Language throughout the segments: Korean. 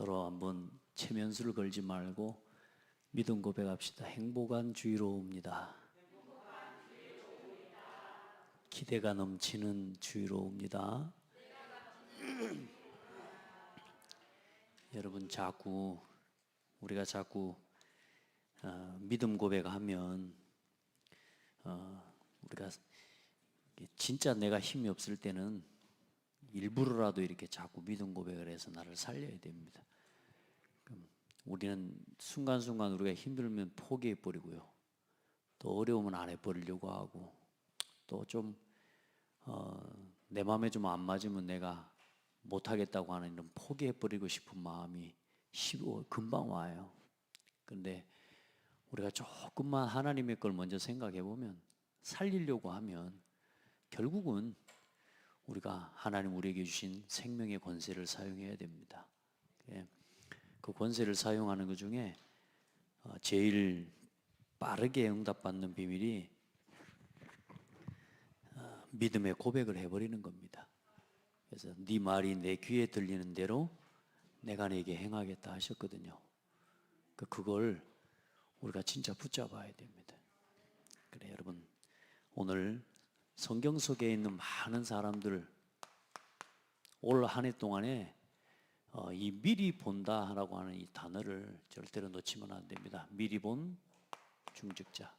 서로 한번 체면수를 걸지 말고 믿음 고백합시다. 행복한 주의로 옵니다. 기대가 넘치는 주의로 옵니다. 여러분, 우리가 자꾸 믿음 고백하면 우리가 진짜 내가 힘이 없을 때는 일부러라도 이렇게 자꾸 믿음 고백을 해서 나를 살려야 됩니다. 우리는 순간순간 우리가 힘들면 포기해 버리고요, 또 어려우면 안 해버리려고 하고, 또 좀 내 마음에 좀 안 맞으면 내가 못하겠다고 하는 이런 포기해 버리고 싶은 마음이 금방 와요. 그런데 우리가 조금만 하나님의 걸 먼저 생각해 보면, 살리려고 하면 결국은 우리가 하나님 우리에게 주신 생명의 권세를 사용해야 됩니다. 그 권세를 사용하는 것 중에 제일 빠르게 응답받는 비밀이 믿음의 고백을 해버리는 겁니다. 그래서 네 말이 내 귀에 들리는 대로 내가 네게 행하겠다 하셨거든요. 그걸 우리가 진짜 붙잡아야 됩니다. 그래, 여러분, 오늘 성경 속에 있는 많은 사람들 올 한 해 동안에 이 미리 본다라고 하는 이 단어를 절대로 놓치면 안 됩니다. 미리 본 중직자.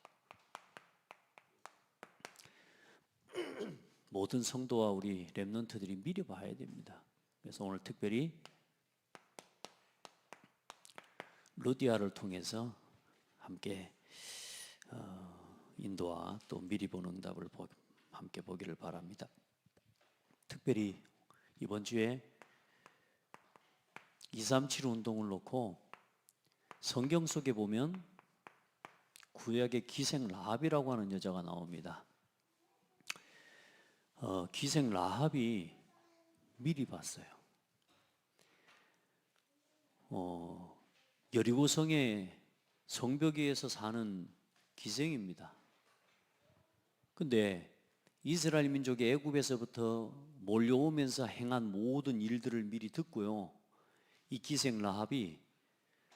모든 성도와 우리 렘넌트들이 미리 봐야 됩니다. 그래서 오늘 특별히 루디아를 통해서 함께 인도와 또 미리 본 응답을 함께 보기를 바랍니다. 특별히 이번 주에 237 운동을 놓고 성경 속에 보면 구약의 기생 라합이라고 하는 여자가 나옵니다. 기생 라합이 미리 봤어요. 여리고성의 성벽 위에서 사는 기생입니다. 근데 이스라엘 민족이 애굽에서부터 몰려오면서 행한 모든 일들을 미리 듣고요, 이 기생 라합이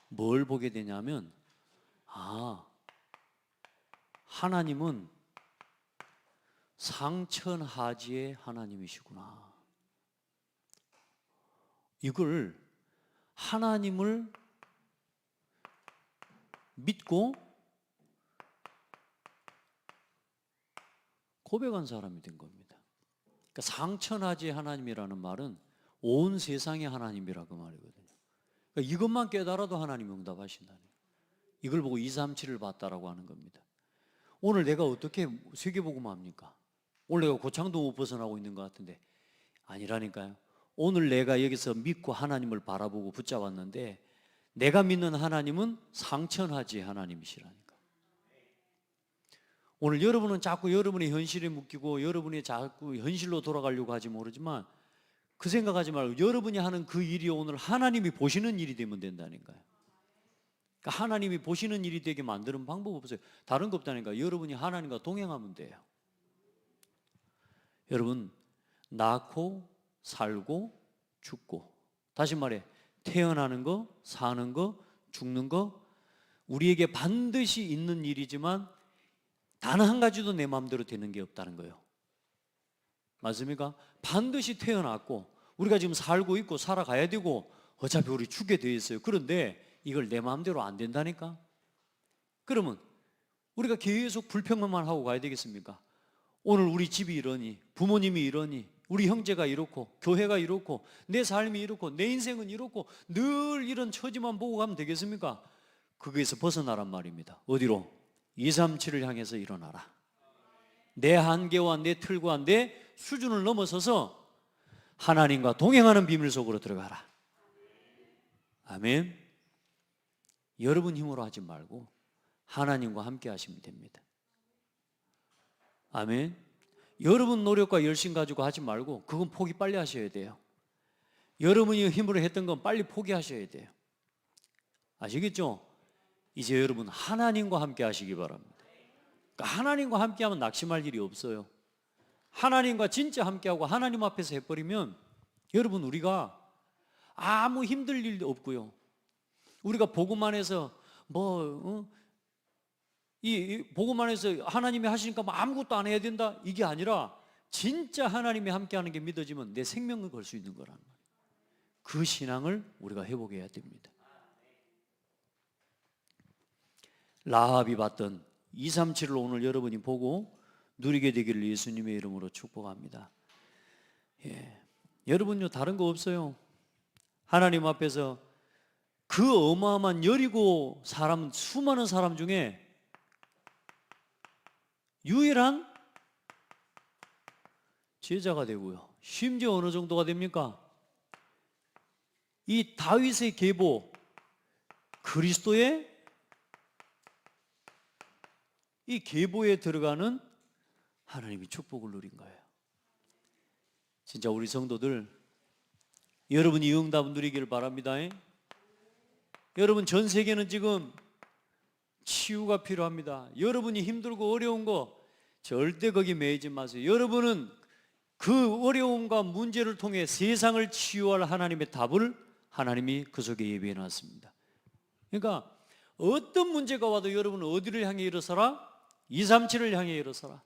뭘 보게 되냐면, 하나님은 상천하지의 하나님이시구나. 이걸 하나님을 믿고 고백한 사람이 된 겁니다. 그러니까 상천하지의 하나님이라는 말은 온 세상의 하나님이라고 말이거든요. 그러니까 이것만 깨달아도 하나님이 응답하신다는 거예요. 이걸 보고 237을 봤다라고 하는 겁니다. 오늘 내가 어떻게 세계복음합니까? 오늘 내가 고창도 못 벗어나고 있는 것 같은데 아니라니까요. 오늘 내가 여기서 믿고 하나님을 바라보고 붙잡았는데, 내가 믿는 하나님은 상천하지 하나님이시라니까. 오늘 여러분은 자꾸 여러분의 현실에 묶이고 여러분이 자꾸 현실로 돌아가려고 하지 모르지만, 그 생각하지 말고 여러분이 하는 그 일이 오늘 하나님이 보시는 일이 되면 된다니까요. 그러니까 하나님이 보시는 일이 되게 만드는 방법 없어요. 다른 거 없다니까. 여러분이 하나님과 동행하면 돼요. 여러분, 낳고 살고 죽고, 다시 말해 태어나는 거, 사는 거, 죽는 거 우리에게 반드시 있는 일이지만 단 한 가지도 내 마음대로 되는 게 없다는 거예요. 맞습니까? 반드시 태어났고 우리가 지금 살고 있고 살아가야 되고 어차피 우리 죽게 되어 있어요. 그런데 이걸 내 마음대로 안 된다니까? 그러면 우리가 계속 불평만 하고 가야 되겠습니까? 오늘 우리 집이 이러니, 부모님이 이러니, 우리 형제가 이렇고, 교회가 이렇고, 내 삶이 이렇고, 내 인생은 이렇고, 늘 이런 처지만 보고 가면 되겠습니까? 거기에서 벗어나란 말입니다. 어디로? 237을 향해서 일어나라. 내 한계와 내 틀과 내 수준을 넘어서서 하나님과 동행하는 비밀 속으로 들어가라. 아멘. 여러분 힘으로 하지 말고 하나님과 함께 하시면 됩니다. 아멘. 여러분 노력과 열심 가지고 하지 말고 그건 포기 빨리 하셔야 돼요. 여러분이 힘으로 했던 건 빨리 포기하셔야 돼요. 아시겠죠? 이제 여러분 하나님과 함께 하시기 바랍니다. 그러니까 하나님과 함께하면 낙심할 일이 없어요. 하나님과 진짜 함께하고 하나님 앞에서 해버리면 여러분 우리가 아무 힘들 일 없고요. 우리가 복음만 해서 이 복음만 해서 하나님이 하시니까 뭐 아무것도 안 해야 된다, 이게 아니라 진짜 하나님이 함께하는 게 믿어지면 내 생명을 걸 수 있는 거란 말이에요. 그 신앙을 우리가 회복해야 됩니다. 라합이 봤던 237을 오늘 여러분이 보고 누리게 되기를 예수님의 이름으로 축복합니다. 여러분요, 다른 거 없어요. 하나님 앞에서 그 어마어마한 여리고 사람, 수많은 사람 중에 유일한 제자가 되고요. 심지어 어느 정도가 됩니까? 이 다윗의 계보, 그리스도의 이 계보에 들어가는 하나님이 축복을 누린 거예요. 진짜 우리 성도들, 여러분이 이 응답을 누리기를 바랍니다. 여러분, 전 세계는 지금 치유가 필요합니다. 여러분이 힘들고 어려운 거 절대 거기 매이지 마세요. 여러분은 그 어려움과 문제를 통해 세상을 치유할 하나님의 답을 하나님이 그 속에 예비해 놨습니다. 그러니까 어떤 문제가 와도 여러분은 어디를 향해 일어서라? 237을 향해 일어서라.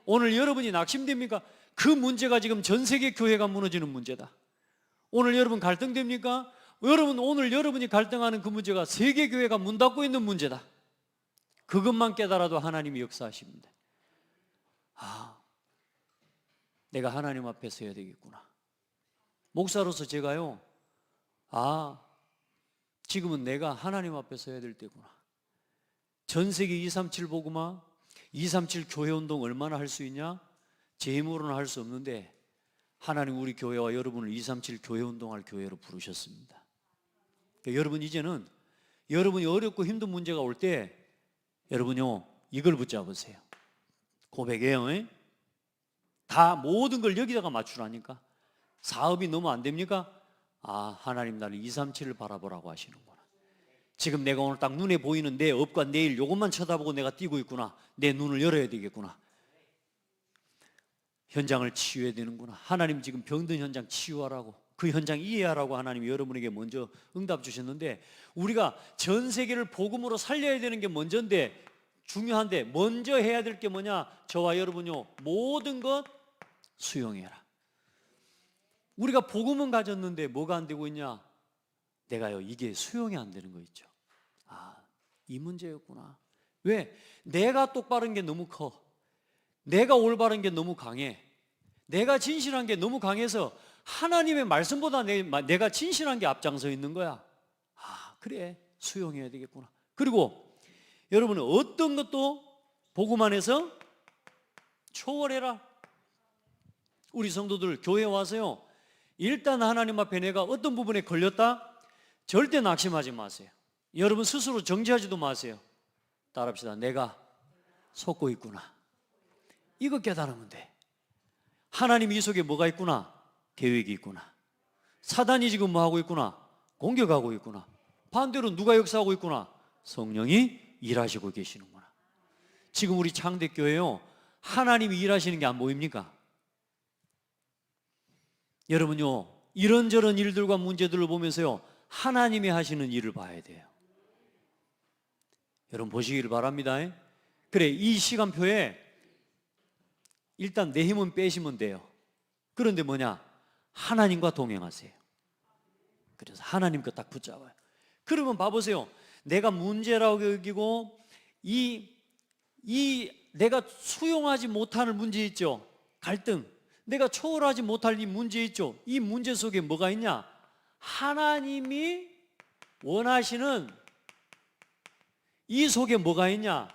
오늘 여러분이 낙심됩니까? 그 문제가 지금 전 세계 교회가 무너지는 문제다. 오늘 여러분 갈등됩니까? 여러분, 오늘 여러분이 갈등하는 그 문제가 세계 교회가 문 닫고 있는 문제다. 그것만 깨달아도 하나님이 역사하십니다. 내가 하나님 앞에 서야 되겠구나. 목사로서 제가요, 지금은 내가 하나님 앞에 서야 될 때구나. 전 세계 237 복음화, 237 교회 운동 얼마나 할 수 있냐? 제 힘으로는 할 수 없는데 하나님 우리 교회와 여러분을 237 교회 운동할 교회로 부르셨습니다. 그러니까 여러분, 이제는 여러분이 어렵고 힘든 문제가 올 때 여러분요, 이걸 붙잡으세요. 고백해요. 다 모든 걸 여기다가 맞추라니까. 사업이 너무 안 됩니까? 하나님 나를 237을 바라보라고 하시는구나. 지금 내가 오늘 딱 눈에 보이는 내 업과 내일 요것만 쳐다보고 내가 뛰고 있구나. 내 눈을 열어야 되겠구나. 현장을 치유해야 되는구나. 하나님 지금 병든 현장 치유하라고, 그 현장 이해하라고 하나님이 여러분에게 먼저 응답 주셨는데, 우리가 전 세계를 복음으로 살려야 되는 게 먼저인데, 중요한데 먼저 해야 될 게 뭐냐? 저와 여러분요, 모든 것 수용해라. 우리가 복음은 가졌는데 뭐가 안 되고 있냐? 내가요, 이게 수용이 안 되는 거 있죠. 이 문제였구나. 왜? 내가 똑바른 게 너무 커. 내가 올바른 게 너무 강해. 내가 진실한 게 너무 강해서 하나님의 말씀보다 내가 진실한 게 앞장서 있는 거야. 그래, 수용해야 되겠구나. 그리고 여러분은 어떤 것도 복음 안에서 초월해라. 우리 성도들 교회 와서요, 일단 하나님 앞에 내가 어떤 부분에 걸렸다? 절대 낙심하지 마세요. 여러분 스스로 정지하지도 마세요. 따라합시다. 내가 속고 있구나. 이거 깨달으면 돼. 하나님 이 속에 뭐가 있구나? 계획이 있구나. 사단이 지금 뭐 하고 있구나? 공격하고 있구나. 반대로 누가 역사하고 있구나? 성령이 일하시고 계시는구나. 지금 우리 창대교회요, 하나님이 일하시는 게 안 보입니까? 여러분요, 이런저런 일들과 문제들을 보면서요, 하나님이 하시는 일을 봐야 돼요. 여러분 보시기를 바랍니다. 그래, 이 시간표에 일단 내 힘은 빼시면 돼요. 그런데 뭐냐? 하나님과 동행하세요. 그래서 하나님 거 딱 붙잡아요. 그러면 봐보세요. 내가 문제라고 여기고 이 내가 수용하지 못하는 문제 있죠. 갈등. 내가 초월하지 못할 이 문제 있죠. 이 문제 속에 뭐가 있냐? 하나님이 원하시는 이 속에 뭐가 있냐?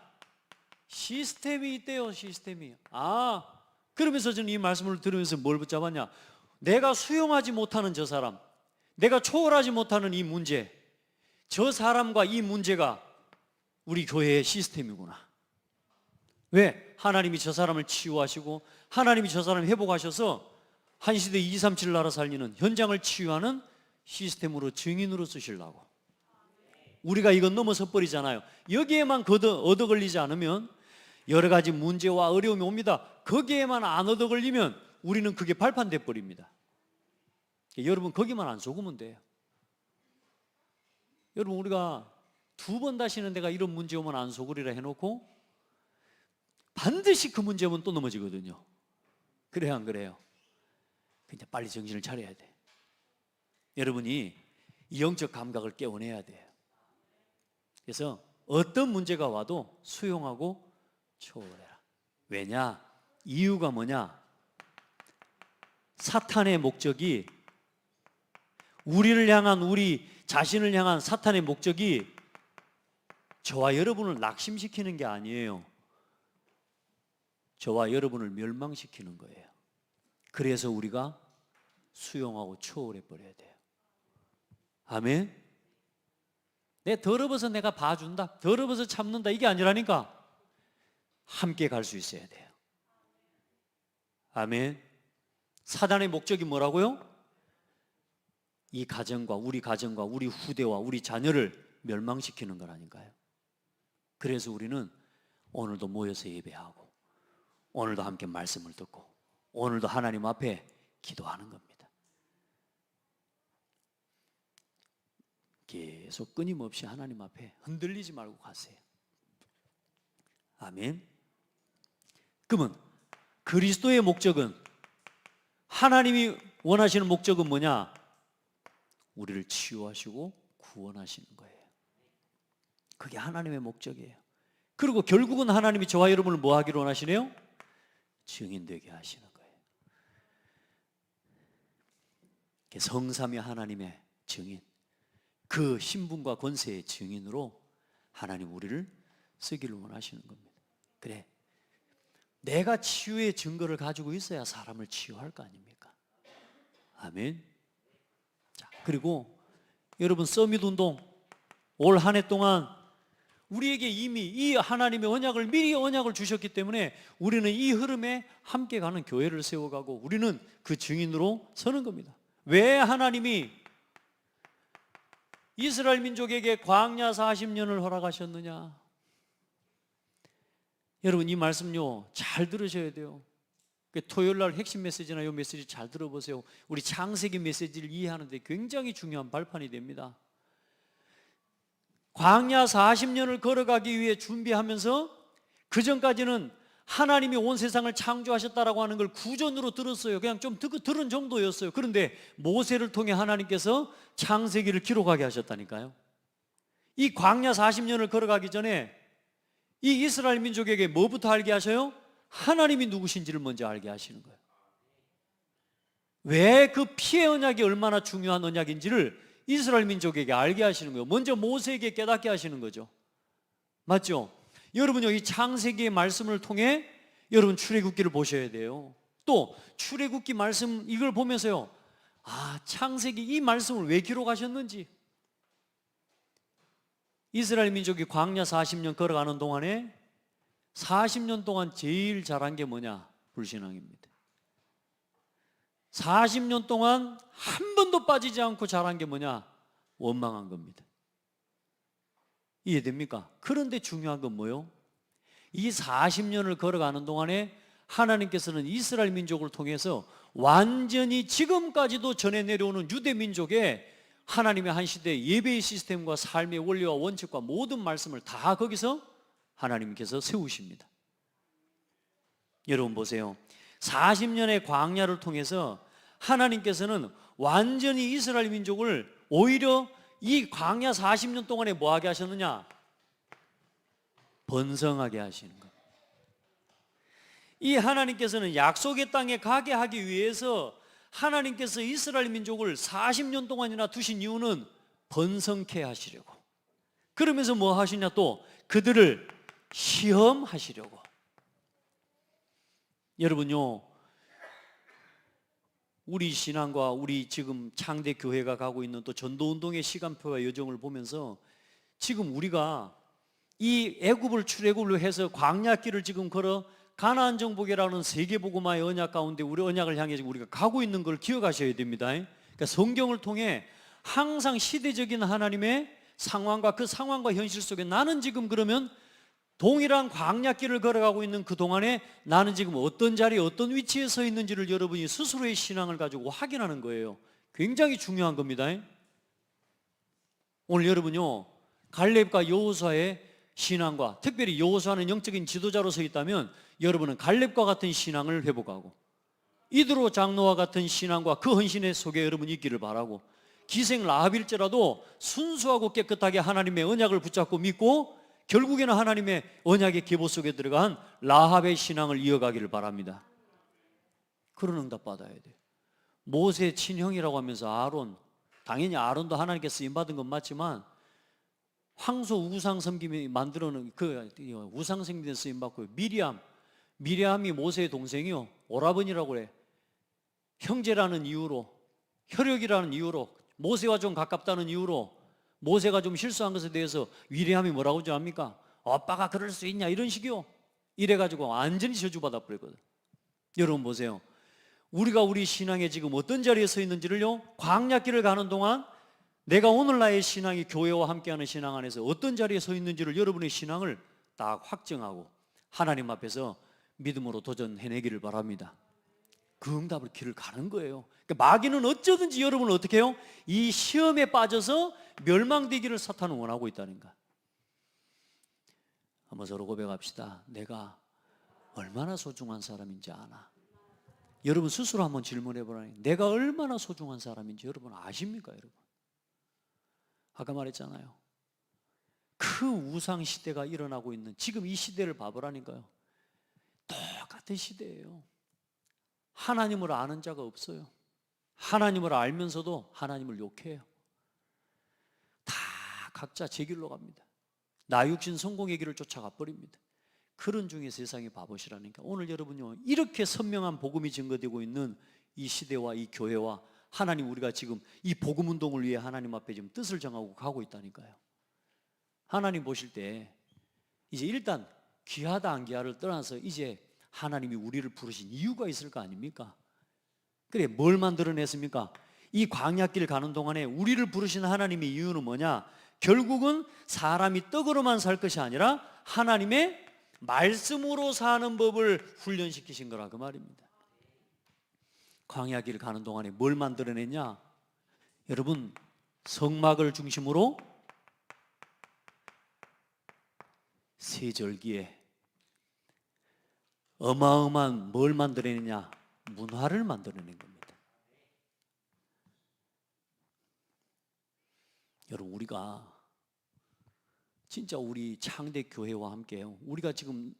시스템이 있대요. 시스템이. 그러면서 저는 이 말씀을 들으면서 뭘 붙잡았냐? 내가 수용하지 못하는 저 사람, 내가 초월하지 못하는 이 문제, 저 사람과 이 문제가 우리 교회의 시스템이구나. 왜? 하나님이 저 사람을 치유하시고 하나님이 저 사람을 회복하셔서 한시대 237 나라 살리는 현장을 치유하는 시스템으로, 증인으로 쓰시려고. 우리가 이건 넘어서 버리잖아요. 여기에만 얻어 걸리지 않으면 여러 가지 문제와 어려움이 옵니다. 거기에만 안 얻어 걸리면 우리는 그게 발판돼 버립니다. 여러분 거기만 안 속으면 돼요. 여러분 우리가 2번 다시는 내가 이런 문제 오면 안 속으리라 해놓고 반드시 그 문제 오면 또 넘어지거든요. 그래요 안 그래요? 그냥 빨리 정신을 차려야 돼. 여러분이 이 영적 감각을 깨워내야 돼요. 그래서 어떤 문제가 와도 수용하고 초월해라. 왜냐? 이유가 뭐냐? 사탄의 목적이, 우리를 향한, 우리 자신을 향한 사탄의 목적이 저와 여러분을 낙심시키는 게 아니에요. 저와 여러분을 멸망시키는 거예요. 그래서 우리가 수용하고 초월해 버려야 돼요. 아멘. 내 더러워서 내가 봐준다, 더러워서 참는다, 이게 아니라니까. 함께 갈 수 있어야 돼요. 아멘. 사단의 목적이 뭐라고요? 이 가정과 우리 후대와 우리 자녀를 멸망시키는 거라니까요. 그래서 우리는 오늘도 모여서 예배하고, 오늘도 함께 말씀을 듣고, 오늘도 하나님 앞에 기도하는 겁니다. 계속 끊임없이 하나님 앞에 흔들리지 말고 가세요. 아멘. 그러면 그리스도의 목적은, 하나님이 원하시는 목적은 뭐냐? 우리를 치유하시고 구원하시는 거예요. 그게 하나님의 목적이에요. 그리고 결국은 하나님이 저와 여러분을 뭐 하기를 원하시네요? 증인되게 하시는 거예요. 성삼위 하나님의 증인, 그 신분과 권세의 증인으로 하나님 우리를 쓰기를 원하시는 겁니다. 그래, 내가 치유의 증거를 가지고 있어야 사람을 치유할 거 아닙니까? 아멘. 자, 그리고 여러분 서밋 운동 올 한 해 동안 우리에게 이미 이 하나님의 언약을, 미리 언약을 주셨기 때문에 우리는 이 흐름에 함께 가는 교회를 세워가고 우리는 그 증인으로 서는 겁니다. 왜 하나님이 이스라엘 민족에게 광야 40년을 허락하셨느냐? 여러분 이 말씀요 잘 들으셔야 돼요. 토요일 날 핵심 메시지나 이 메시지 잘 들어보세요. 우리 창세기 메시지를 이해하는데 굉장히 중요한 발판이 됩니다. 광야 40년을 걸어가기 위해 준비하면서 그 전까지는 하나님이 온 세상을 창조하셨다라고 하는 걸 구전으로 들었어요. 그냥 좀 들은 정도였어요. 그런데 모세를 통해 하나님께서 창세기를 기록하게 하셨다니까요. 이 광야 40년을 걸어가기 전에 이 이스라엘 민족에게 뭐부터 알게 하셔요? 하나님이 누구신지를 먼저 알게 하시는 거예요. 왜 그 피의 언약이 얼마나 중요한 언약인지를 이스라엘 민족에게 알게 하시는 거예요. 먼저 모세에게 깨닫게 하시는 거죠. 맞죠? 여러분요, 이 창세기의 말씀을 통해 여러분 출애굽기를 보셔야 돼요. 또 출애굽기 말씀 이걸 보면서요, 아, 창세기 이 말씀을 왜 기록하셨는지. 이스라엘 민족이 광야 40년 걸어가는 동안에 40년 동안 제일 잘한 게 뭐냐? 불신앙입니다. 40년 동안 한 번도 빠지지 않고 잘한 게 뭐냐? 원망한 겁니다. 이해됩니까? 그런데 중요한 건 뭐요? 이 40년을 걸어가는 동안에 하나님께서는 이스라엘 민족을 통해서 완전히 지금까지도 전해 내려오는 유대 민족의 하나님의 한 시대의 예배의 시스템과 삶의 원리와 원칙과 모든 말씀을 다 거기서 하나님께서 세우십니다. 여러분 보세요. 40년의 광야를 통해서 하나님께서는 완전히 이스라엘 민족을 오히려 이 광야 40년 동안에 뭐 하게 하셨느냐? 번성하게 하시는 거예요. 이 하나님께서는 약속의 땅에 가게 하기 위해서 하나님께서 이스라엘 민족을 40년 동안이나 두신 이유는 번성케 하시려고. 그러면서 뭐 하시냐? 또 그들을 시험하시려고. 여러분요, 우리 신앙과 우리 지금 창대 교회가 가고 있는 또 전도운동의 시간표와 여정을 보면서 지금 우리가 이 애굽을 출애굽을 해서 광야길을 지금 걸어 가나안 정복이라는 세계복음화의 언약 가운데 우리 언약을 향해 지금 우리가 가고 있는 걸 기억하셔야 됩니다. 그러니까 성경을 통해 항상 시대적인 하나님의 상황과 그 상황과 현실 속에 나는 지금 그러면 동일한 광야길을 걸어가고 있는 그 동안에 나는 지금 어떤 자리에 어떤 위치에 서 있는지를 여러분이 스스로의 신앙을 가지고 확인하는 거예요. 굉장히 중요한 겁니다. 오늘 여러분요, 갈렙과 여호수아의 신앙과 특별히 여호수아는 영적인 지도자로 서 있다면 여러분은 갈렙과 같은 신앙을 회복하고 이드로 장로와 같은 신앙과 그 헌신의 속에 여러분이 있기를 바라고, 기생 라합일지라도 순수하고 깨끗하게 하나님의 언약을 붙잡고 믿고 결국에는 하나님의 언약의 계보 속에 들어간 라합의 신앙을 이어가기를 바랍니다. 그런 응답 받아야 돼요. 모세 친형이라고 하면서 아론, 당연히 아론도 하나님께 쓰임받은 건 맞지만 황소 우상 섬김이 만들어놓은 그 우상 섬김에 쓰임받고, 미리암이 모세의 동생이요, 오라버니라고 해. 형제라는 이유로, 혈육이라는 이유로, 모세와 좀 가깝다는 이유로 모세가 좀 실수한 것에 대해서 미리암이 뭐라고 하지 압니까? 아빠가 그럴 수 있냐, 이런 식이요. 이래가지고 완전히 저주받아 버렸거든. 여러분 보세요. 우리가 우리 신앙에 지금 어떤 자리에 서 있는지를요, 광야길을 가는 동안 내가 오늘 나의 신앙이 교회와 함께하는 신앙 안에서 어떤 자리에 서 있는지를 여러분의 신앙을 딱 확정하고 하나님 앞에서 믿음으로 도전해내기를 바랍니다. 그 응답을 길을 가는 거예요. 그러니까 마귀는 어쩌든지 여러분을 어떻게 해요? 이 시험에 빠져서 멸망되기를 사탄은 원하고 있다는가. 한번 서로 고백합시다. 내가 얼마나 소중한 사람인지 아나? 여러분 스스로 한번 질문해 보라니. 내가 얼마나 소중한 사람인지 여러분 아십니까? 여러분, 아까 말했잖아요. 그 우상 시대가 일어나고 있는 지금 이 시대를 봐보라니까요. 똑같은 시대예요. 하나님을 아는 자가 없어요. 하나님을 알면서도 하나님을 욕해요. 다 각자 제 길로 갑니다. 나 육신 성공의 길을 쫓아가 버립니다. 그런 중에 세상의 바보시라니까. 오늘 여러분요, 이렇게 선명한 복음이 증거되고 있는 이 시대와 이 교회와 하나님, 우리가 지금 이 복음 운동을 위해 하나님 앞에 지금 뜻을 정하고 가고 있다니까요. 하나님 보실 때 이제 일단 귀하다 안 귀하를 떠나서 이제 하나님이 우리를 부르신 이유가 있을 거 아닙니까? 그래, 뭘 만들어냈습니까? 이 광야길 가는 동안에 우리를 부르신 하나님의 이유는 뭐냐? 결국은 사람이 떡으로만 살 것이 아니라 하나님의 말씀으로 사는 법을 훈련시키신 거라, 그 말입니다. 광야길 가는 동안에 뭘 만들어냈냐? 여러분, 성막을 중심으로 세절기에 어마어마한 뭘 만들어내냐? 문화를 만들어낸 겁니다. 여러분, 우리가 진짜 우리 창대 교회와 함께요, 우리가 지금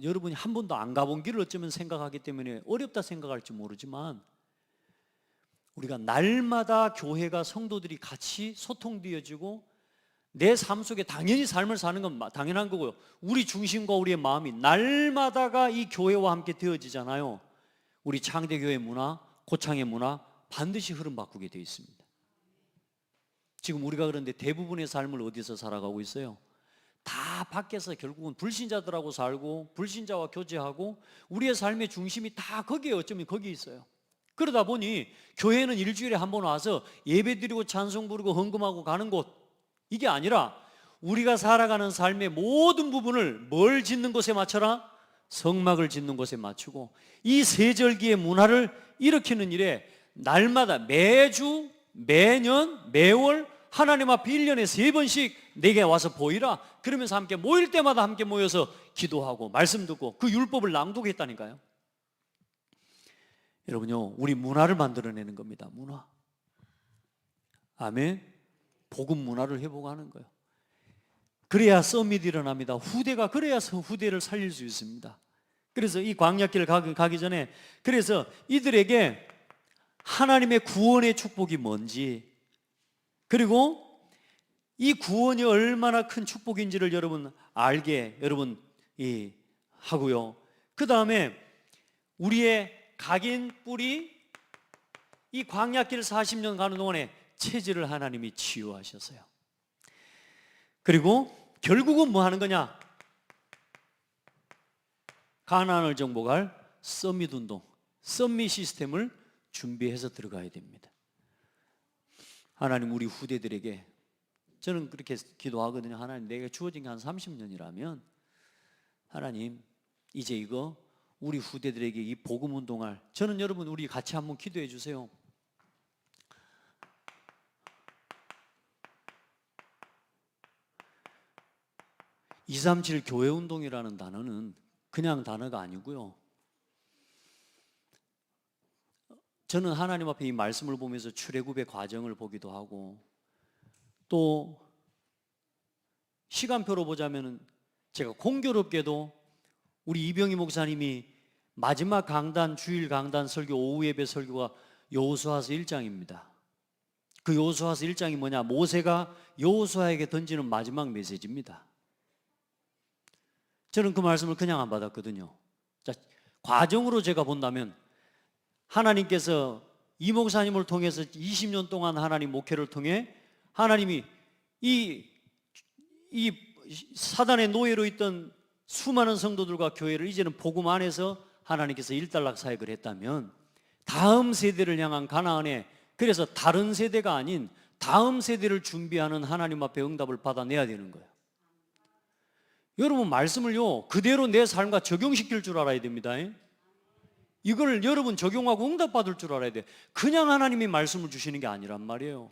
여러분이 한 번도 안 가본 길을 어쩌면 생각하기 때문에 어렵다 생각할지 모르지만, 우리가 날마다 교회가 성도들이 같이 소통되어지고 내 삶 속에 당연히 삶을 사는 건 당연한 거고요. 우리 중심과 우리의 마음이 날마다가 이 교회와 함께 되어지잖아요. 우리 창대교회 문화, 고창의 문화 반드시 흐름 바꾸게 되어 있습니다. 지금 우리가 그런데 대부분의 삶을 어디서 살아가고 있어요? 다 밖에서 결국은 불신자들하고 살고 불신자와 교제하고 우리의 삶의 중심이 다 거기에, 어쩌면 거기에 있어요. 그러다 보니 교회는 일주일에 한 번 와서 예배 드리고 찬송 부르고 헌금하고 가는 곳, 이게 아니라 우리가 살아가는 삶의 모든 부분을 뭘 짓는 곳에 맞춰라? 성막을 짓는 곳에 맞추고 이 세절기의 문화를 일으키는 일에 날마다 매주, 매년, 매월 하나님 앞에 1년에 3번씩 내게 와서 보이라. 그러면서 함께 모일 때마다 함께 모여서 기도하고 말씀 듣고 그 율법을 낭독했다니까요. 여러분요, 우리 문화를 만들어내는 겁니다. 문화. 아멘. 복음 문화를 회복하는 거예요. 그래야 서밋이 일어납니다. 후대가 그래야 후대를 살릴 수 있습니다. 그래서 이 광야길을 가기 전에, 그래서 이들에게 하나님의 구원의 축복이 뭔지, 그리고 이 구원이 얼마나 큰 축복인지를 여러분 알게 하고요. 그 다음에 우리의 각인 뿔이 이 광야길 40년 가는 동안에 체질을 하나님이 치유하셨어요. 그리고 결국은 뭐 하는 거냐? 가나안을 정복할 서밋 운동, 서밋 시스템을 준비해서 들어가야 됩니다. 하나님, 우리 후대들에게, 저는 그렇게 기도하거든요. 하나님, 내가 주어진 게 한 30년이라면 하나님, 이제 이거 우리 후대들에게 이 복음 운동할, 저는 여러분 우리 같이 한번 기도해 주세요. 237 교회운동이라는 단어는 그냥 단어가 아니고요. 저는 하나님 앞에 이 말씀을 보면서 출애굽의 과정을 보기도 하고, 또 시간표로 보자면은 제가 공교롭게도 우리 이병희 목사님이 마지막 강단, 주일 강단 설교, 오후 예배 설교가 여호수아서 1장입니다. 그 여호수아서 1장이 뭐냐? 모세가 여호수아에게 던지는 마지막 메시지입니다. 저는 그 말씀을 그냥 안 받았거든요. 자, 과정으로 제가 본다면 하나님께서 이 목사님을 통해서 20년 동안 하나님 목회를 통해 하나님이 이 사단의 노예로 있던 수많은 성도들과 교회를 이제는 복음 안에서 하나님께서 일단락 사역을 했다면, 다음 세대를 향한 가나안에, 그래서 다른 세대가 아닌 다음 세대를 준비하는 하나님 앞에 응답을 받아내야 되는 거예요. 여러분, 말씀을요 그대로 내 삶과 적용시킬 줄 알아야 됩니다. 이걸 여러분 적용하고 응답받을 줄 알아야 돼. 그냥 하나님이 말씀을 주시는 게 아니란 말이에요.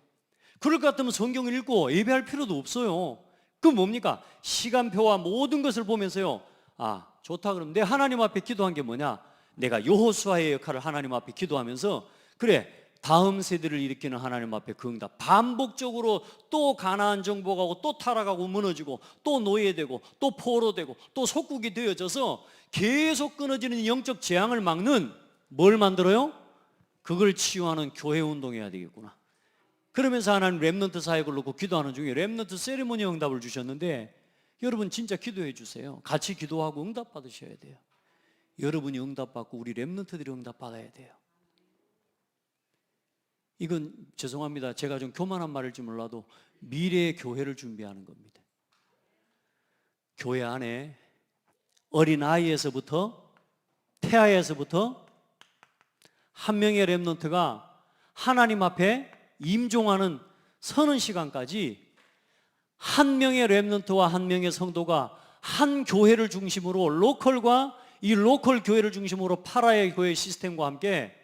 그럴 것 같으면 성경을 읽고 예배할 필요도 없어요. 그 뭡니까? 시간표와 모든 것을 보면서요, 아, 좋다, 그럼 내 하나님 앞에 기도한 게 뭐냐? 내가 여호수아의 역할을 하나님 앞에 기도하면서, 그래, 다음 세대를 일으키는 하나님 앞에 그 응답, 반복적으로 또 가나안 정복하고 또 타락하고 무너지고 또 노예되고 또 포로되고 또 속국이 되어져서 계속 끊어지는 영적 재앙을 막는 뭘 만들어요? 그걸 치유하는 교회 운동해야 되겠구나. 그러면서 하나님 렘넌트 사역을 놓고 기도하는 중에 렘넌트 세리머니 응답을 주셨는데, 여러분 진짜 기도해 주세요. 같이 기도하고 응답 받으셔야 돼요. 여러분이 응답 받고 우리 렘넌트들이 응답 받아야 돼요. 이건 죄송합니다, 제가 좀 교만한 말일지 몰라도 미래의 교회를 준비하는 겁니다. 교회 안에 어린아이에서부터, 태아에서부터 한 명의 렘넌트가 하나님 앞에 임종하는 서는 시간까지 한 명의 렘넌트와 한 명의 성도가 한 교회를 중심으로, 로컬과 이 로컬 교회를 중심으로 파라의 교회 시스템과 함께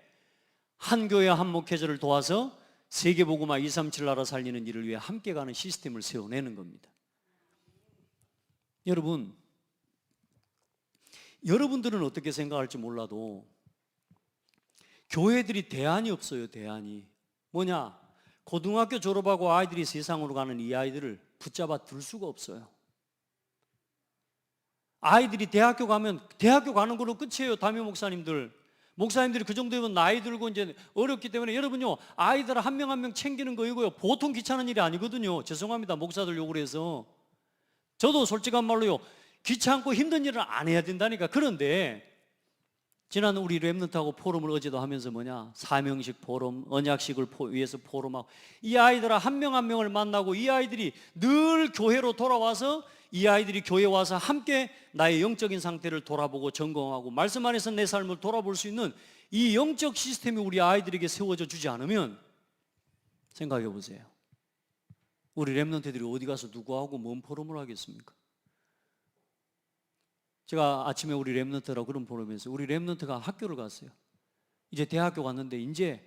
한 교회 한 목회자를 도와서 세계복음화 237 나라 살리는 일을 위해 함께 가는 시스템을 세워내는 겁니다. 여러분들은 어떻게 생각할지 몰라도 교회들이 대안이 없어요. 대안이 뭐냐? 고등학교 졸업하고 아이들이 세상으로 가는 이 아이들을 붙잡아 둘 수가 없어요. 아이들이 대학교 가면 대학교 가는 걸로 끝이에요. 담임 목사님들이 그 정도 되면 나이 들고 이제 어렵기 때문에, 여러분요, 아이들 한 명 한 명 챙기는 거 이거요 보통 귀찮은 일이 아니거든요. 죄송합니다, 목사들 욕을 해서. 저도 솔직한 말로요, 귀찮고 힘든 일은 안 해야 된다니까. 그런데 지난 우리 렘넌트하고 포럼을 어제도 하면서 뭐냐, 사명식 포럼, 언약식을 위해서 포럼하고, 이 아이들 한 명 한 명을 만나고, 이 아이들이 늘 교회로 돌아와서 이 아이들이 교회 와서 함께 나의 영적인 상태를 돌아보고 점검하고 말씀 안에서 내 삶을 돌아볼 수 있는 이 영적 시스템이 우리 아이들에게 세워져 주지 않으면, 생각해 보세요, 우리 렘넌트들이 어디 가서 누구하고 뭔 포럼을 하겠습니까? 제가 아침에 우리 렘넌트라고 그런 포럼에서 우리 렘넌트가 학교를 갔어요. 이제 대학교 갔는데 이제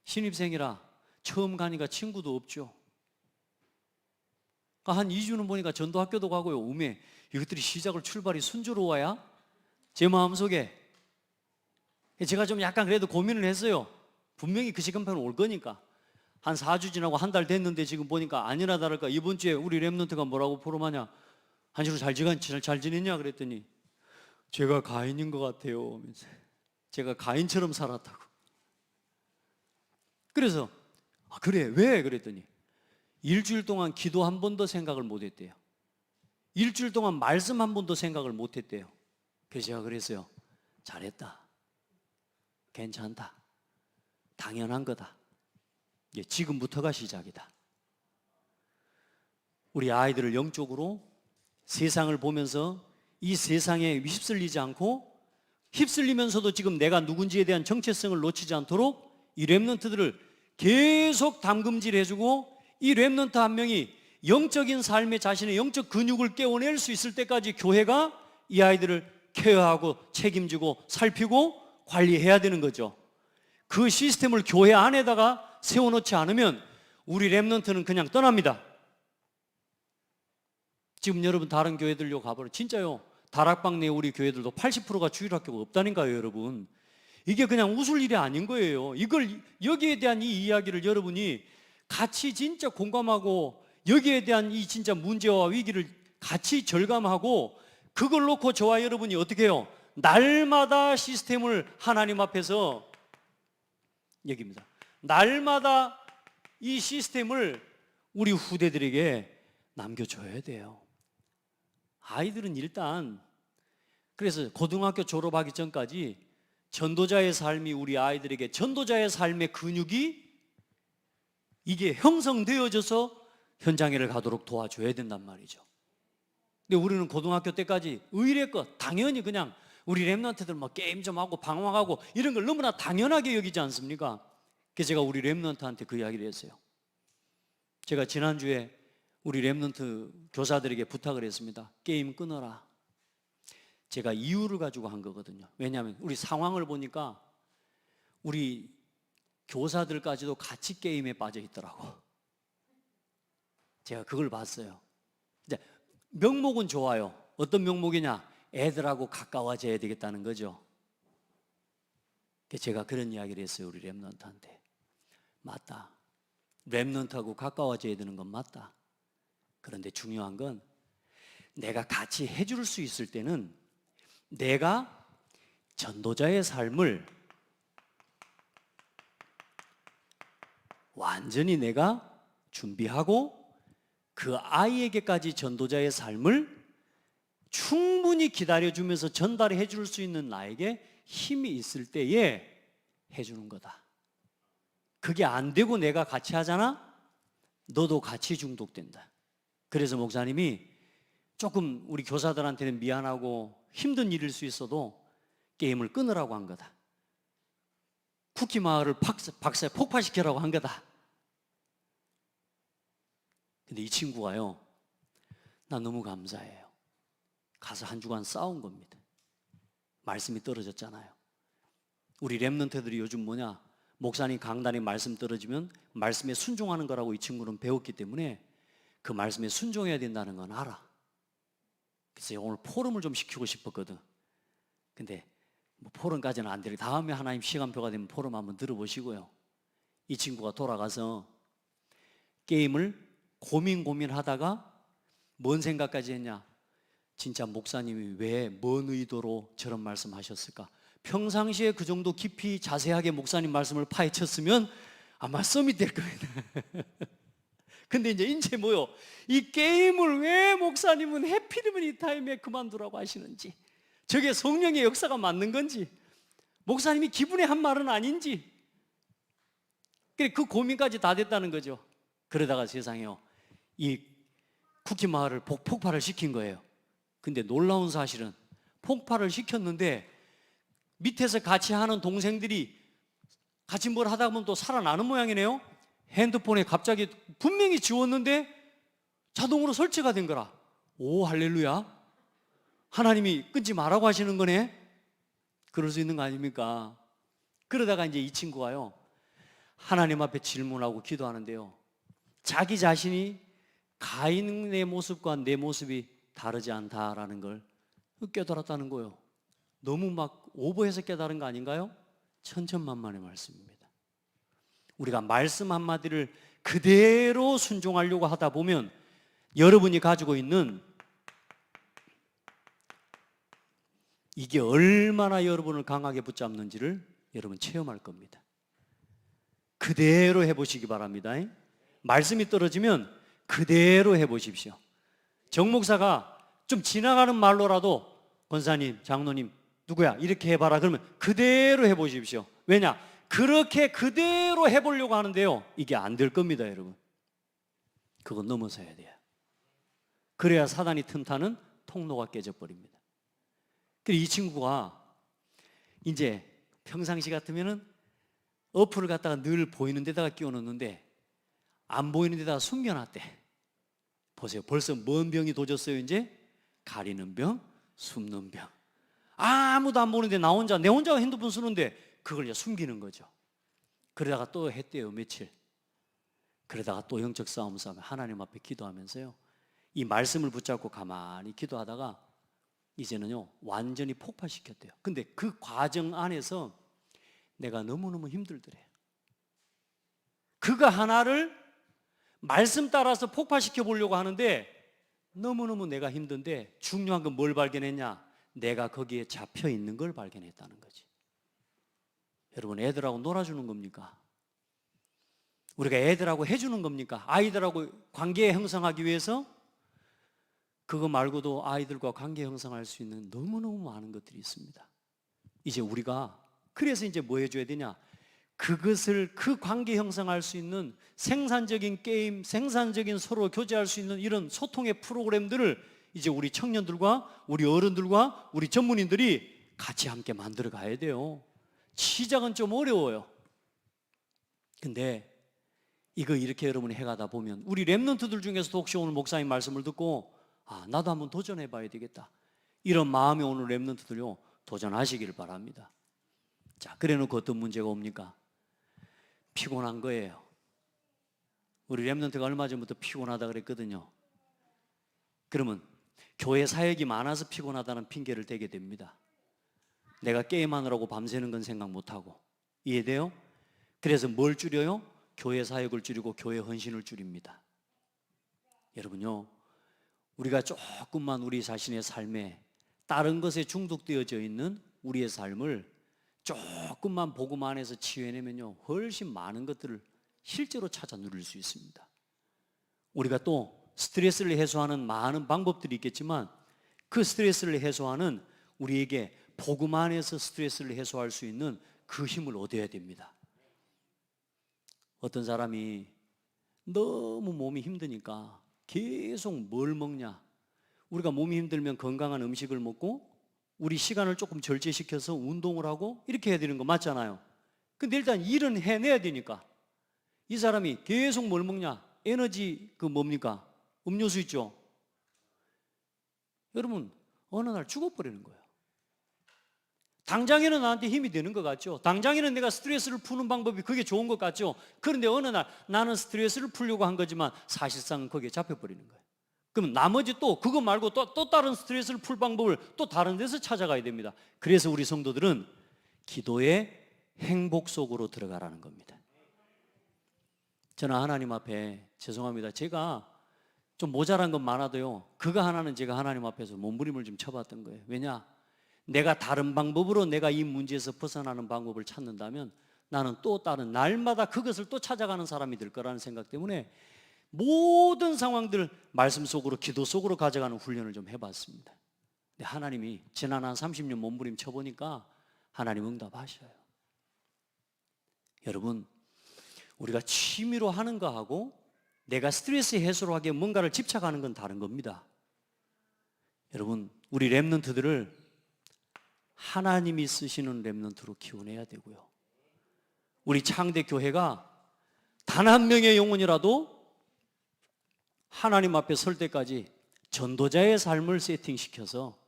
신입생이라 처음 가니까 친구도 없죠. 한 2주는 보니까 전도학교도 가고요. 음에 이것들이 시작을 출발이 순조로워야 제 마음속에 제가 좀 약간 그래도 고민을 했어요. 분명히 그 시간표는 올 거니까. 한 4주 지나고 한 달 됐는데 지금 보니까 아니나 다를까 이번 주에 우리 렘넌트가 뭐라고 포럼하냐, 한시로 잘 지냈냐 그랬더니 제가 가인인 것 같아요. 제가 가인처럼 살았다고. 그래서 그래, 왜? 그랬더니 일주일 동안 기도 한 번도 생각을 못 했대요. 일주일 동안 말씀 한 번도 생각을 못 했대요. 그래서 제가 그랬어요. 잘했다, 괜찮다, 당연한 거다, 지금부터가 시작이다. 우리 아이들을 영적으로 세상을 보면서 이 세상에 휩쓸리지 않고, 휩쓸리면서도 지금 내가 누군지에 대한 정체성을 놓치지 않도록 이 렘넌트들을 계속 담금질해주고, 이 렘넌트 한 명이 영적인 삶에 자신의 영적 근육을 깨워낼 수 있을 때까지 교회가 이 아이들을 케어하고 책임지고 살피고 관리해야 되는 거죠. 그 시스템을 교회 안에다가 세워놓지 않으면 우리 렘넌트는 그냥 떠납니다. 지금 여러분 다른 교회들요 가보면 진짜요. 다락방 내 우리 교회들도 80%가 주일학교가 없다니까요, 여러분. 이게 그냥 웃을 일이 아닌 거예요. 이걸 여기에 대한 이 이야기를 여러분이 같이 진짜 공감하고 여기에 대한 이 진짜 문제와 위기를 같이 절감하고 그걸 놓고 저와 여러분이 어떻게 해요? 날마다 시스템을 하나님 앞에서 여깁니다. 날마다 이 시스템을 우리 후대들에게 남겨줘야 돼요. 아이들은 일단 그래서 고등학교 졸업하기 전까지 전도자의 삶이 우리 아이들에게 전도자의 삶의 근육이 이게 형성되어져서 현장에를 가도록 도와줘야 된단 말이죠. 근데 우리는 고등학교 때까지 의례껏 당연히 그냥 우리 랩런트들 뭐 게임 좀 하고 방황하고 이런 걸 너무나 당연하게 여기지 않습니까? 그래서 제가 우리 랩런트한테 그 이야기를 했어요. 제가 지난주에 우리 랩런트 교사들에게 부탁을 했습니다. 게임 끊어라. 제가 이유를 가지고 한 거거든요. 왜냐하면 우리 상황을 보니까 우리 교사들까지도 같이 게임에 빠져 있더라고. 제가 그걸 봤어요. 이제 명목은 좋아요. 어떤 명목이냐? 애들하고 가까워져야 되겠다는 거죠. 제가 그런 이야기를 했어요. 우리 랩런트한테. 맞다. 랩런트하고 가까워져야 되는 건 맞다. 그런데 중요한 건 내가 같이 해줄 수 있을 때는 내가 전도자의 삶을 완전히 내가 준비하고 그 아이에게까지 전도자의 삶을 충분히 기다려주면서 전달해 줄 수 있는 나에게 힘이 있을 때에 해주는 거다. 그게 안 되고 내가 같이 하잖아? 너도 같이 중독된다. 그래서 목사님이 조금 우리 교사들한테는 미안하고 힘든 일일 수 있어도 게임을 끊으라고 한 거다. 쿠키 마을을 폭파시키라고 한 거다. 근데 이 친구가요, 나 너무 감사해요. 가서 한 주간 싸운 겁니다. 말씀이 떨어졌잖아요. 우리 랩런트들이 요즘 뭐냐? 목사님 강단에 말씀 떨어지면 말씀에 순종하는 거라고 이 친구는 배웠기 때문에 그 말씀에 순종해야 된다는 건 알아. 그래서 오늘 포럼을 좀 시키고 싶었거든. 근데 뭐 포럼까지는 안 되고 다음에 하나님 시간표가 되면 포럼 한번 들어보시고요. 이 친구가 돌아가서 게임을 고민하다가 뭔 생각까지 했냐? 진짜 목사님이 왜 뭔 의도로 저런 말씀하셨을까? 평상시에 그 정도 깊이 자세하게 목사님 말씀을 파헤쳤으면 아마 썸이 될 거예요. 근데 이제 뭐요? 이 게임을 왜 목사님은 해피리면 이 타임에 그만두라고 하시는지, 저게 성령의 역사가 맞는 건지, 목사님이 기분에 한 말은 아닌지, 그 고민까지 다 됐다는 거죠. 그러다가 세상에요, 이 쿠키 마을을 폭발을 시킨 거예요. 근데 놀라운 사실은 폭발을 시켰는데 밑에서 같이 하는 동생들이 같이 뭘 하다 보면 또 살아나는 모양이네요. 핸드폰에 갑자기 분명히 지웠는데 자동으로 설치가 된 거라. 오, 할렐루야. 하나님이 끊지 말라고 하시는 거네. 그럴 수 있는 거 아닙니까? 그러다가 이제 이 친구가요, 하나님 앞에 질문하고 기도하는데요, 자기 자신이 가인의 모습과 내 모습이 다르지 않다라는 걸 깨달았다는 거예요. 너무 막 오버해서 깨달은 거 아닌가요? 천천만만의 말씀입니다. 우리가 말씀 한마디를 그대로 순종하려고 하다 보면 여러분이 가지고 있는 이게 얼마나 여러분을 강하게 붙잡는지를 여러분 체험할 겁니다. 그대로 해보시기 바랍니다. 말씀이 떨어지면 그대로 해보십시오. 정 목사가 좀 지나가는 말로라도 권사님, 장로님, 누구야? 이렇게 해봐라. 그러면 그대로 해보십시오. 왜냐? 그렇게 그대로 해보려고 하는데요, 이게 안 될 겁니다, 여러분. 그건 넘어서야 돼요. 그래야 사단이 틈타는 통로가 깨져버립니다. 그래서 이 친구가 이제 평상시 같으면은 어플을 갖다가 늘 보이는 데다가 끼워놓는데 안 보이는 데다가 숨겨놨대. 보세요. 벌써 뭔 병이 도졌어요, 이제? 가리는 병, 숨는 병. 아무도 안 보는데 나 혼자, 내 혼자 핸드폰 쓰는데 그걸 이제 숨기는 거죠. 그러다가 또 했대요, 며칠. 그러다가 또 영적 싸움 하나님 앞에 기도하면서요, 이 말씀을 붙잡고 가만히 기도하다가 이제는요 완전히 폭발시켰대요. 근데 그 과정 안에서 내가 너무너무 힘들더래. 그거 하나를 말씀 따라서 폭발시켜 보려고 하는데 너무너무 내가 힘든데 중요한 건 뭘 발견했냐? 내가 거기에 잡혀 있는 걸 발견했다는 거지. 여러분, 애들하고 놀아주는 겁니까? 우리가 애들하고 해주는 겁니까? 아이들하고 관계 형성하기 위해서? 그거 말고도 아이들과 관계 형성할 수 있는 너무너무 많은 것들이 있습니다. 이제 우리가 그래서 이제 뭐 해줘야 되냐? 그것을 그 관계 형성할 수 있는 생산적인 게임, 생산적인 서로 교제할 수 있는 이런 소통의 프로그램들을 이제 우리 청년들과 우리 어른들과 우리 전문인들이 같이 함께 만들어 가야 돼요. 시작은 좀 어려워요. 근데 이거 이렇게 여러분이 해가다 보면 우리 랩런트들 중에서도 혹시 오늘 목사님 말씀을 듣고 나도 한번 도전해 봐야 되겠다, 이런 마음이 오늘 랩런트들요 도전하시기를 바랍니다. 자, 그래 놓고 어떤 문제가 옵니까? 피곤한 거예요. 우리 랩런트가 얼마 전부터 피곤하다 그랬거든요. 그러면 교회 사역이 많아서 피곤하다는 핑계를 대게 됩니다. 내가 게임하느라고 밤새는 건 생각 못하고. 이해돼요? 그래서 뭘 줄여요? 교회 사역을 줄이고 교회 헌신을 줄입니다. 여러분요, 우리가 조금만 우리 자신의 삶에 다른 것에 중독되어져 있는 우리의 삶을 조금만 복음 안에서 치유해내면요 훨씬 많은 것들을 실제로 찾아 누릴 수 있습니다. 우리가 또 스트레스를 해소하는 많은 방법들이 있겠지만 그 스트레스를 해소하는 우리에게 복음 안에서 스트레스를 해소할 수 있는 그 힘을 얻어야 됩니다. 어떤 사람이 너무 몸이 힘드니까 계속 뭘 먹냐? 우리가 몸이 힘들면 건강한 음식을 먹고 우리 시간을 조금 절제시켜서 운동을 하고 이렇게 해야 되는 거 맞잖아요. 근데 일단 일은 해내야 되니까 이 사람이 계속 뭘 먹냐? 에너지 그 뭡니까? 음료수 있죠? 여러분, 어느 날 죽어버리는 거예요. 당장에는 나한테 힘이 되는 것 같죠? 당장에는 내가 스트레스를 푸는 방법이 그게 좋은 것 같죠? 그런데 어느 날 나는 스트레스를 풀려고 한 거지만 사실상 거기에 잡혀버리는 거예요. 그럼 나머지 또 그거 말고 또 다른 스트레스를 풀 방법을 또 다른 데서 찾아가야 됩니다. 그래서 우리 성도들은 기도의 행복 속으로 들어가라는 겁니다. 저는 하나님 앞에 죄송합니다. 제가 좀 모자란 건 많아도요 그거 하나는 제가 하나님 앞에서 몸부림을 좀 쳐봤던 거예요. 왜냐? 내가 다른 방법으로 내가 이 문제에서 벗어나는 방법을 찾는다면 나는 또 다른 날마다 그것을 또 찾아가는 사람이 될 거라는 생각 때문에 모든 상황들 말씀 속으로 기도 속으로 가져가는 훈련을 좀 해봤습니다. 근데 하나님이 지난 한 30년 몸부림 쳐보니까 하나님 응답하셔요. 여러분, 우리가 취미로 하는 거하고 내가 스트레스 해소를 하기 위해 뭔가를 집착하는 건 다른 겁니다. 여러분, 우리 랩런트들을 하나님이 쓰시는 랩런트로 키워내야 되고요, 우리 창대 교회가 단 한 명의 영혼이라도 하나님 앞에 설 때까지 전도자의 삶을 세팅시켜서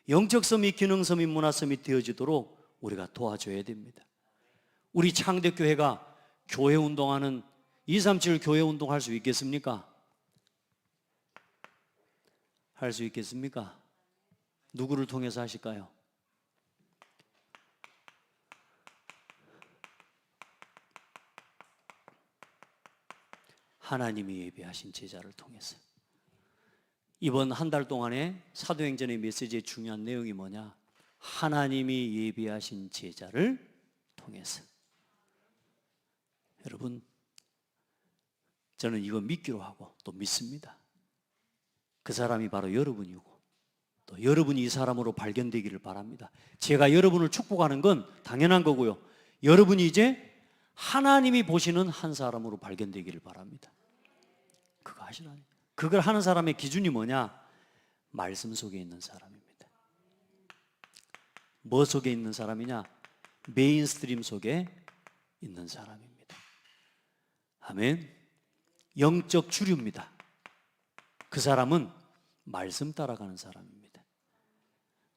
영적 서밋, 기능 서밋, 문화 서밋 되어지도록 우리가 도와줘야 됩니다. 우리 창대 교회가 교회 운동하는 237 교회 운동할 수 있겠습니까? 할 수 있겠습니까? 누구를 통해서 하실까요? 하나님이 예비하신 제자를 통해서. 이번 한 달 동안에 사도행전의 메시지의 중요한 내용이 뭐냐? 하나님이 예비하신 제자를 통해서. 여러분, 저는 이거 믿기로 하고 또 믿습니다. 그 사람이 바로 여러분이고 또 여러분이 이 사람으로 발견되기를 바랍니다. 제가 여러분을 축복하는 건 당연한 거고요, 여러분이 이제 하나님이 보시는 한 사람으로 발견되기를 바랍니다. 그거 하시라니. 그걸 하는 사람의 기준이 뭐냐? 말씀 속에 있는 사람입니다. 뭐 속에 있는 사람이냐? 메인스트림 속에 있는 사람입니다. 아멘. 영적 주류입니다. 그 사람은 말씀 따라가는 사람입니다.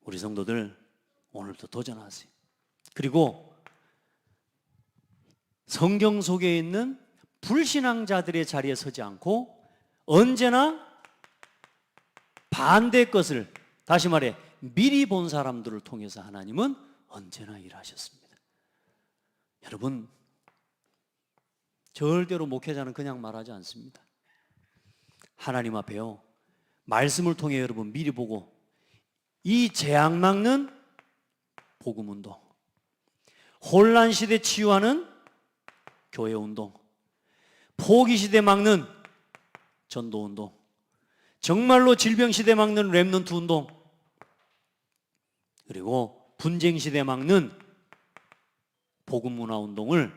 우리 성도들 오늘도 도전하세요. 그리고 성경 속에 있는 불신앙자들의 자리에 서지 않고 언제나 반대 것을, 다시 말해 미리 본 사람들을 통해서 하나님은 언제나 일하셨습니다. 여러분, 절대로 목회자는 그냥 말하지 않습니다. 하나님 앞에요, 말씀을 통해 여러분 미리 보고, 이 재앙 막는 복음운동, 혼란시대 치유하는 교회운동, 포기시대 막는 전도운동, 정말로 질병시대 막는 렘넌트 운동, 그리고 분쟁시대 막는 복음문화운동을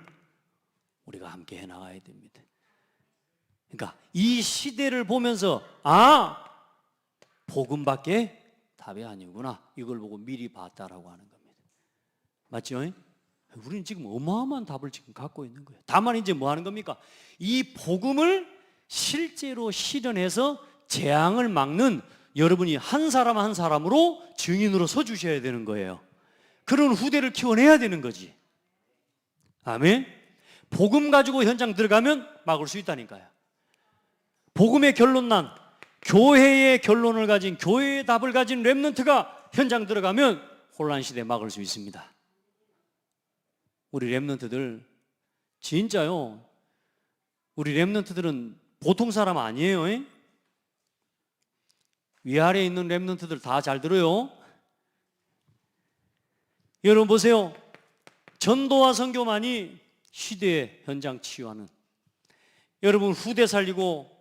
우리가 함께 해나가야 됩니다. 그러니까 이 시대를 보면서 복음밖에 답이 아니구나, 이걸 보고 미리 봤다라고 하는 겁니다. 맞죠? 우리는 지금 어마어마한 답을 지금 갖고 있는 거예요. 다만 이제 뭐 하는 겁니까? 이 복음을 실제로 실현해서 재앙을 막는 여러분이 한 사람 한 사람으로 증인으로 서 주셔야 되는 거예요. 그런 후대를 키워내야 되는 거지. 아멘. 복음 가지고 현장 들어가면 막을 수 있다니까요. 복음의 결론난, 교회의 결론을 가진, 교회의 답을 가진 렘넌트가 현장 들어가면 혼란 시대 막을 수 있습니다. 우리 렘넌트들 진짜요, 우리 렘넌트들은 보통 사람 아니에요. 위아래에 있는 렘넌트들 다 잘 들어요. 여러분 보세요. 전도와 선교만이 시대의 현장 치유하는, 여러분 후대 살리고,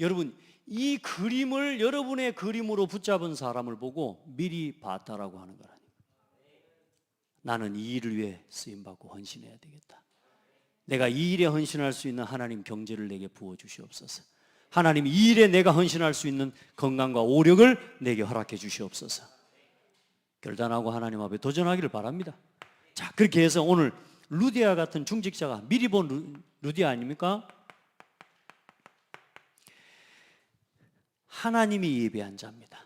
여러분 이 그림을 여러분의 그림으로 붙잡은 사람을 보고 미리 봤다라고 하는 거라니. 나는 이 일을 위해 쓰임받고 헌신해야 되겠다. 내가 이 일에 헌신할 수 있는 하나님 경제를 내게 부어주시옵소서. 하나님 이 일에 내가 헌신할 수 있는 건강과 오력을 내게 허락해 주시옵소서. 결단하고 하나님 앞에 도전하기를 바랍니다. 자, 그렇게 해서 오늘 루디아 같은 중직자가 미리 본 루디아 아닙니까? 하나님이 예배한 자입니다.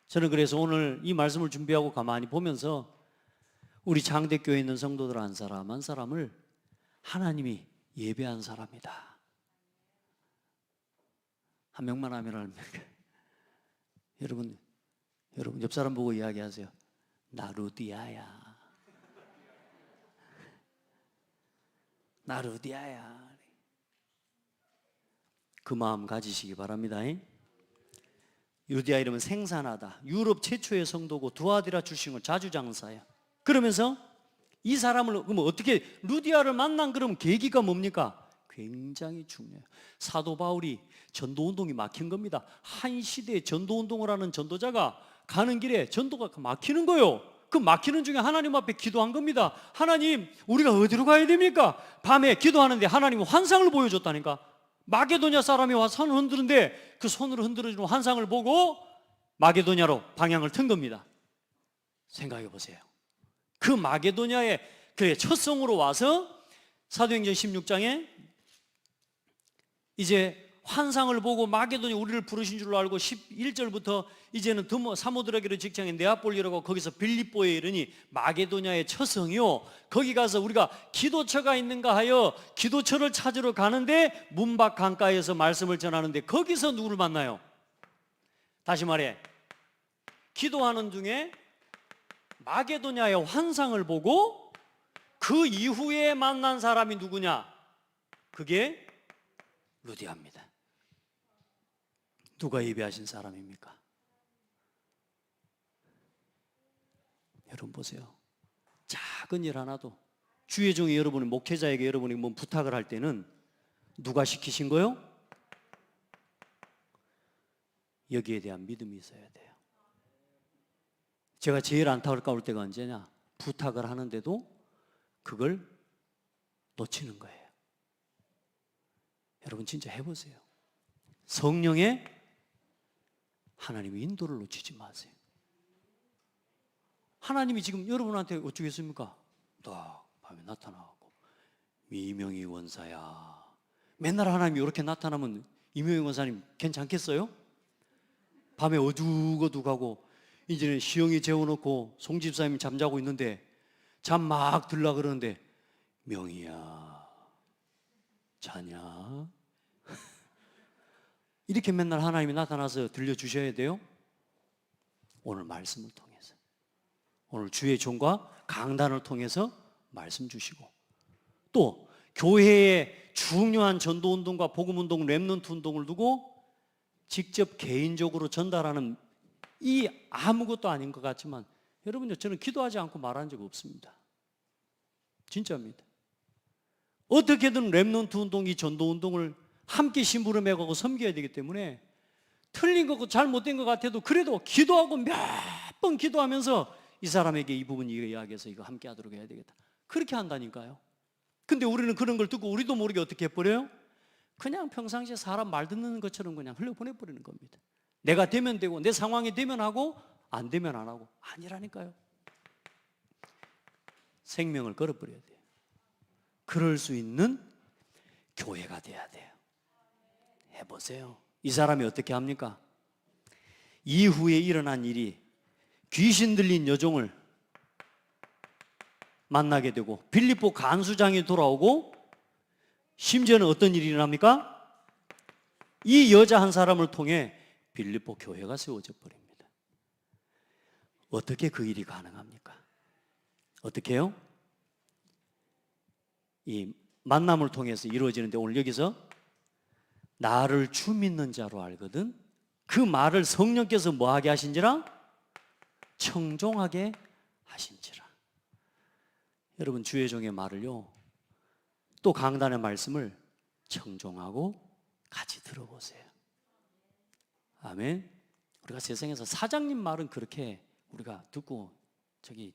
저는 그래서 오늘 이 말씀을 준비하고 가만히 보면서 우리 장대교회에 있는 성도들 한 사람 한 사람을 하나님이 예배한 사람이다. 한 명만 하면 합니까? 여러분 옆 사람 보고 이야기하세요. 나 루디아야. 나 루디아야. 그 마음 가지시기 바랍니다. 루디아 이름은 생산하다. 유럽 최초의 성도고 두아디라 출신을 자주장사예요. 그러면서 이 사람을 그러면 어떻게 루디아를 만난 그럼 계기가 뭡니까? 굉장히 중요해요. 사도 바울이 전도운동이 막힌 겁니다. 한 시대에 전도운동을 하는 전도자가 가는 길에 전도가 막히는 거예요. 그 막히는 중에 하나님 앞에 기도한 겁니다. 하나님, 우리가 어디로 가야 됩니까? 밤에 기도하는데 하나님은 환상을 보여줬다니까. 마게도냐 사람이 와서 손을 흔드는데 그 손으로 흔들어주는 환상을 보고 마게도냐로 방향을 튼 겁니다. 생각해 보세요. 그 마게도냐의 그 첫 성으로 와서 사도행전 16장에 이제 환상을 보고 마게도냐 우리를 부르신 줄로 알고 11절부터 이제는 사모드라기로 직장에 네아폴리라고 거기서 빌립보에 이르니 마게도냐의 처성이요, 거기 가서 우리가 기도처가 있는가 하여 기도처를 찾으러 가는데 문밖 강가에서 말씀을 전하는데 거기서 누구를 만나요? 다시 말해, 기도하는 중에 마게도냐의 환상을 보고 그 이후에 만난 사람이 누구냐? 그게 루디아입니다. 누가 예배하신 사람입니까? 여러분 보세요. 작은 일 하나도 주의 종이 여러분이 목회자에게 여러분이 뭐 부탁을 할 때는 누가 시키신 거요? 여기에 대한 믿음이 있어야 돼요. 제가 제일 안타까울 때가 언제냐? 부탁을 하는데도 그걸 놓치는 거예요. 여러분 진짜 해보세요. 성령의 하나님의 인도를 놓치지 마세요. 하나님이 지금 여러분한테 어쩌겠습니까? 딱 밤에 나타나고 이명희 원사야. 맨날 하나님이 이렇게 나타나면 이명희 원사님 괜찮겠어요? 밤에 어둑어둑하고 이제는 시영이 재워놓고 송 집사님이 잠자고 있는데 잠 막 들라 그러는데 명희야 자냐? 이렇게 맨날 하나님이 나타나서 들려주셔야 돼요? 오늘 말씀을 통해서, 오늘 주의 종과 강단을 통해서 말씀 주시고, 또 교회의 중요한 전도운동과 복음운동, 렘넌트 운동을 두고 직접 개인적으로 전달하는, 이 아무것도 아닌 것 같지만 여러분요, 저는 기도하지 않고 말한 적 없습니다. 진짜입니다. 어떻게든 렘넌트 운동, 이 전도운동을 함께 심부름해가고 섬겨야 되기 때문에 틀린 거고 잘못된 것 같아도 그래도 기도하고 몇 번 기도하면서 이 사람에게 이 부분 이야기해서 이거 함께 하도록 해야 되겠다, 그렇게 한다니까요. 근데 우리는 그런 걸 듣고 우리도 모르게 어떻게 해버려요? 그냥 평상시에 사람 말 듣는 것처럼 그냥 흘려보내버리는 겁니다. 내가 되면 되고 내 상황이 되면 하고 안 되면 안 하고. 아니라니까요. 생명을 걸어버려야 돼요. 그럴 수 있는 교회가 돼야 돼요. 해보세요. 이 사람이 어떻게 합니까? 이후에 일어난 일이 귀신 들린 여종을 만나게 되고 빌립보 간수장이 돌아오고, 심지어는 어떤 일이 일어납니까? 이 여자 한 사람을 통해 빌립보 교회가 세워져 버립니다. 어떻게 그 일이 가능합니까? 어떻게 해요? 이 만남을 통해서 이루어지는데, 오늘 여기서 나를 주 믿는 자로 알거든, 그 말을 성령께서 뭐하게 하신지라? 청종하게 하신지라. 여러분, 주의 종의 말을요, 또 강단의 말씀을 청종하고 같이 들어보세요. 아멘. 우리가 세상에서 사장님 말은 그렇게 우리가 듣고 저기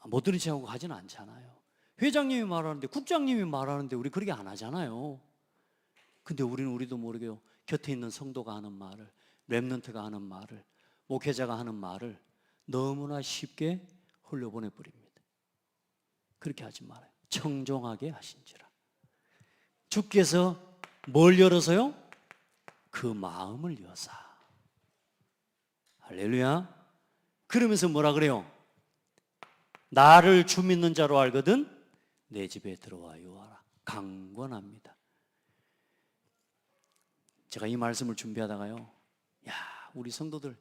못 들은 척하고 하지는 않잖아요. 회장님이 말하는데, 국장님이 말하는데 우리 그렇게 안 하잖아요. 근데 우리는 우리도 모르게요, 곁에 있는 성도가 하는 말을, 렘넌트가 하는 말을, 목회자가 하는 말을 너무나 쉽게 흘려보내버립니다. 그렇게 하지 말아요. 청종하게 하신지라. 주께서 뭘 열어서요? 그 마음을 여사. 할렐루야. 그러면서 뭐라 그래요? 나를 주 믿는 자로 알거든 내 집에 들어와 요하라. 강권합니다. 제가 이 말씀을 준비하다가요, 야, 우리 성도들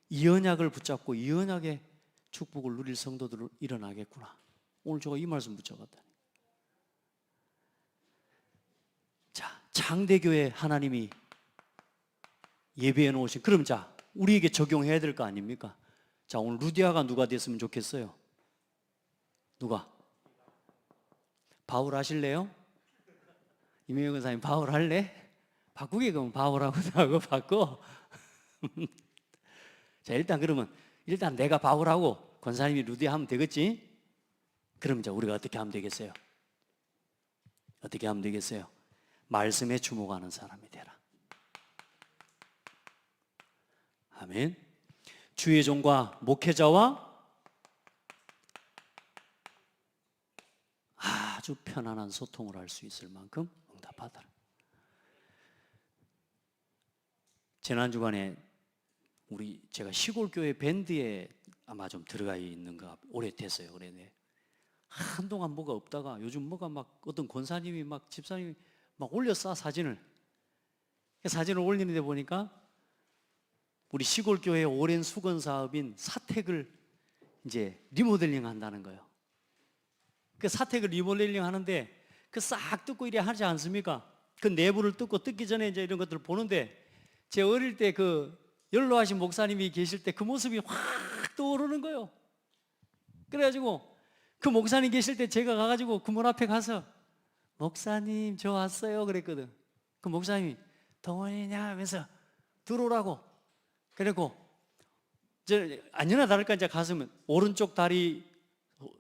이 언약을 붙잡고 이 언약의 축복을 누릴 성도들 일어나겠구나. 오늘 제가 이 말씀 붙잡았다니. 자, 장대교회 하나님이 예배해 놓으신, 그럼 자, 우리에게 적용해야 될 거 아닙니까? 자, 오늘 루디아가 누가 됐으면 좋겠어요? 누가? 바울 하실래요? 이명현 권사님 바울 할래? 바꾸게 그러면 바울하고 하고 바꿔. 자, 일단 그러면 일단 내가 바울하고 권사님이 루디아 하면 되겠지? 그럼 이제 우리가 어떻게 하면 되겠어요? 어떻게 하면 되겠어요? 말씀에 주목하는 사람이 되라. 아멘. 주의 종과 목회자와 아주 편안한 소통을 할 수 있을 만큼 응답하더라. 지난 주간에 제가 시골교회 밴드에 아마 좀 들어가 있는가 오래됐어요. 오래네. 한동안 뭐가 없다가 요즘 뭐가 막 어떤 권사님이 막 집사님이 막 올렸어, 사진을 올리는데 보니까 우리 시골교회의 오랜 수건 사업인 사택을 이제 리모델링 한다는 거예요. 그 사택을 리모델링 하는데 그 싹 뜯고 이래 하지 않습니까? 그 내부를 뜯기 전에 이제 이런 것들을 보는데, 제 어릴 때 그 연로하신 목사님이 계실 때 그 모습이 확 떠오르는 거예요. 그래가지고 그 목사님 계실 때 제가 가가지고 그 문 앞에 가서 목사님 저 왔어요 그랬거든. 그 목사님이 동원이냐 하면서 들어오라고. 그리고 아니나 다를까 이제 가서면 오른쪽 다리